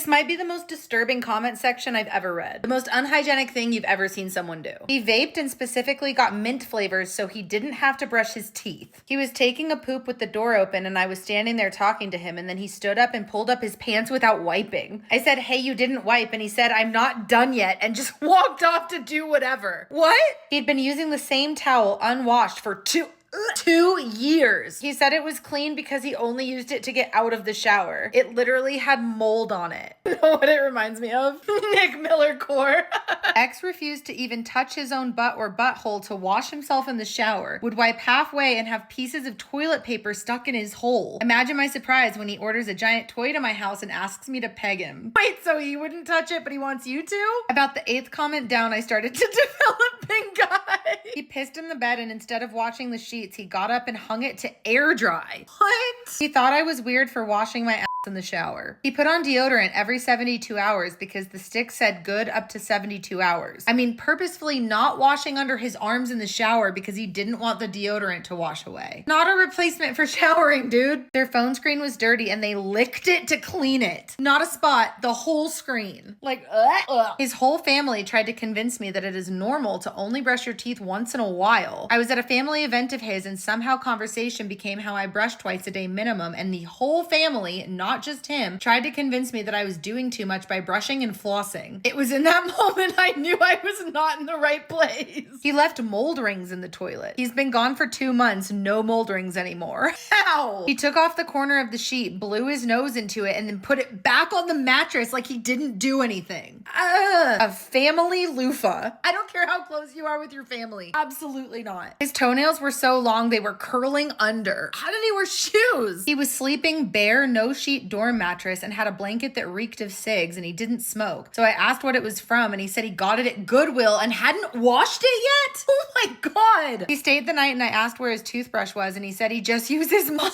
This might be the most disturbing comment section I've ever read. The most unhygienic thing you've ever seen someone do. He vaped and specifically got mint flavors so he didn't have to brush his teeth. He was taking a poop with the door open and I was standing there talking to him, and then he stood up and pulled up his pants without wiping. I said, "Hey, you didn't wipe," and he said, "I'm not done yet," and just walked off to do whatever. What? He'd been using the same towel unwashed for 2 years. He said it was clean because he only used it to get out of the shower. It literally had mold on it. You know what it reminds me of? Nick Miller core. X refused to even touch his own butt or butthole to wash himself in the shower. Would wipe halfway and have pieces of toilet paper stuck in his hole. Imagine my surprise when he orders a giant toy to my house and asks me to peg him. Wait, so he wouldn't touch it, but he wants you to? About the 8th comment down, I started to develop pink eye. He pissed in the bed, and instead of washing the sheets, he got up and hung it to air dry. What? He thought I was weird for washing my ass in the shower. He put on deodorant every 72 hours because the stick said good up to 72 hours. I mean, purposefully not washing under his arms in the shower because he didn't want the deodorant to wash away. Not a replacement for showering, dude. Their phone screen was dirty and they licked it to clean it. Not a spot, the whole screen. Like, ugh. His whole family tried to convince me that it is normal to only brush your teeth once in a while. I was at a family event of his and somehow conversation became how I brush twice a day minimum, and the whole family, not just him, tried to convince me that I was doing too much by brushing and flossing. It was in that moment I knew I was not in the right place. He left mold rings in the toilet. He's been gone for 2 months, no mold rings anymore. How? He took off the corner of the sheet, blew his nose into it, and then put it back on the mattress like he didn't do anything. A family loofah. I don't care how close you are with your family. Absolutely not. His toenails were so long they were curling under. How did he wear shoes? He was sleeping bare, no sheet dorm mattress and had a blanket that reeked of cigs, and he didn't smoke. So I asked what it was from, and he said he got it at Goodwill and hadn't washed it yet? Oh my God. He stayed the night and I asked where his toothbrush was, and he said he just uses mine.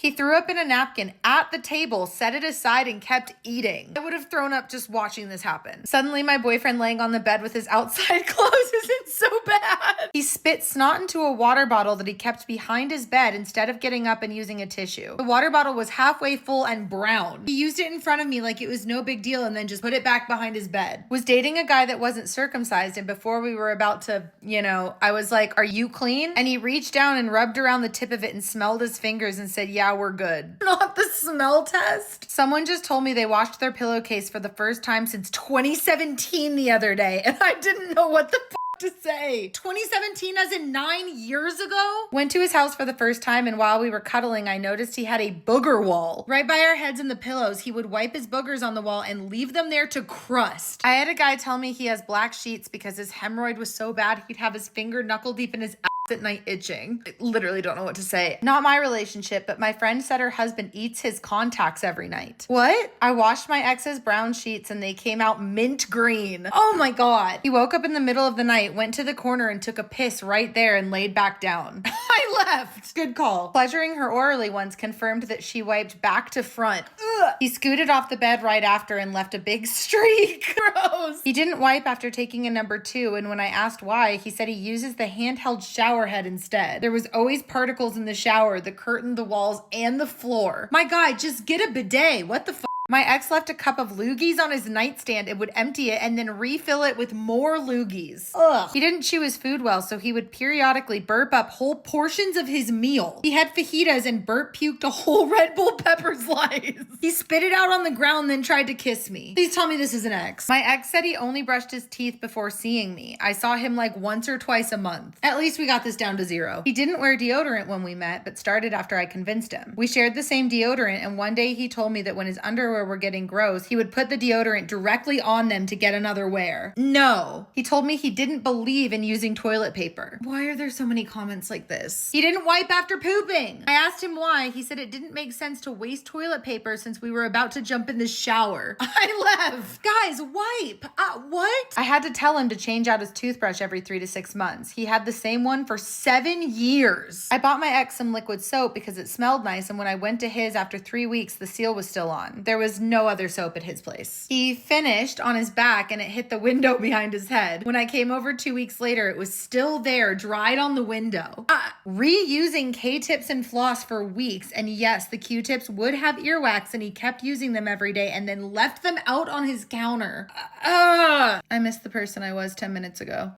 He threw up in a napkin at the table, set it aside, and kept eating. I would have thrown up just watching this happen. Suddenly, my boyfriend laying on the bed with his outside clothes isn't so bad. He spit snot into a water bottle that he kept behind his bed instead of getting up and using a tissue. The water bottle was halfway full and brown. He used it in front of me like it was no big deal and then just put it back behind his bed. Was dating a guy that wasn't circumcised, and before we were about to, I was like, "Are you clean?" And he reached down and rubbed around the tip of it and smelled his fingers and said, "Yeah, we're good." Not the smell test. Someone just told me they washed their pillowcase for the first time since 2017 the other day, and I didn't know what the to say. 2017 as in 9 years ago? Went to his house for the first time, and while we were cuddling, I noticed he had a booger wall. Right by our heads in the pillows, he would wipe his boogers on the wall and leave them there to crust. I had a guy tell me he has black sheets because his hemorrhoid was so bad he'd have his finger knuckle deep in his at night itching. I literally don't know what to say. Not my relationship, but my friend said her husband eats his contacts every night. What? I washed my ex's brown sheets and they came out mint green. Oh my God. He woke up in the middle of the night, went to the corner and took a piss right there and laid back down. I left. Good call. Pleasuring her orally once confirmed that she wiped back to front. Ugh. He scooted off the bed right after and left a big streak. Gross. He didn't wipe after taking a number 2, and when I asked why, he said he uses the handheld shower head instead. There was always particles in the shower, the curtain, the walls, and the floor. My guy, just get a bidet. What the fuck? My ex left a cup of loogies on his nightstand and would empty it and then refill it with more loogies. Ugh. He didn't chew his food well, so he would periodically burp up whole portions of his meal. He had fajitas and burp puked a whole Red Bull pepper slice. He spit it out on the ground, then tried to kiss me. Please tell me this is an ex. My ex said he only brushed his teeth before seeing me. I saw him like once or twice a month. At least we got this down to 0. He didn't wear deodorant when we met, but started after I convinced him. We shared the same deodorant, and one day he told me that when his underwear were getting gross, he would put the deodorant directly on them to get another wear. No. He told me he didn't believe in using toilet paper. Why are there so many comments like this? He didn't wipe after pooping. I asked him why. He said it didn't make sense to waste toilet paper since we were about to jump in the shower. I left. Guys, wipe. What? I had to tell him to change out his toothbrush every 3 to 6 months. He had the same one for 7 years. I bought my ex some liquid soap because it smelled nice, and when I went to his after 3 weeks, the seal was still on. There was was no other soap at his place. He finished on his back and it hit the window behind his head. When I came over 2 weeks later, it was still there, dried on the window. Reusing K-tips and floss for weeks, and yes, the Q-tips would have earwax and he kept using them every day and then left them out on his counter. I miss the person I was 10 minutes ago.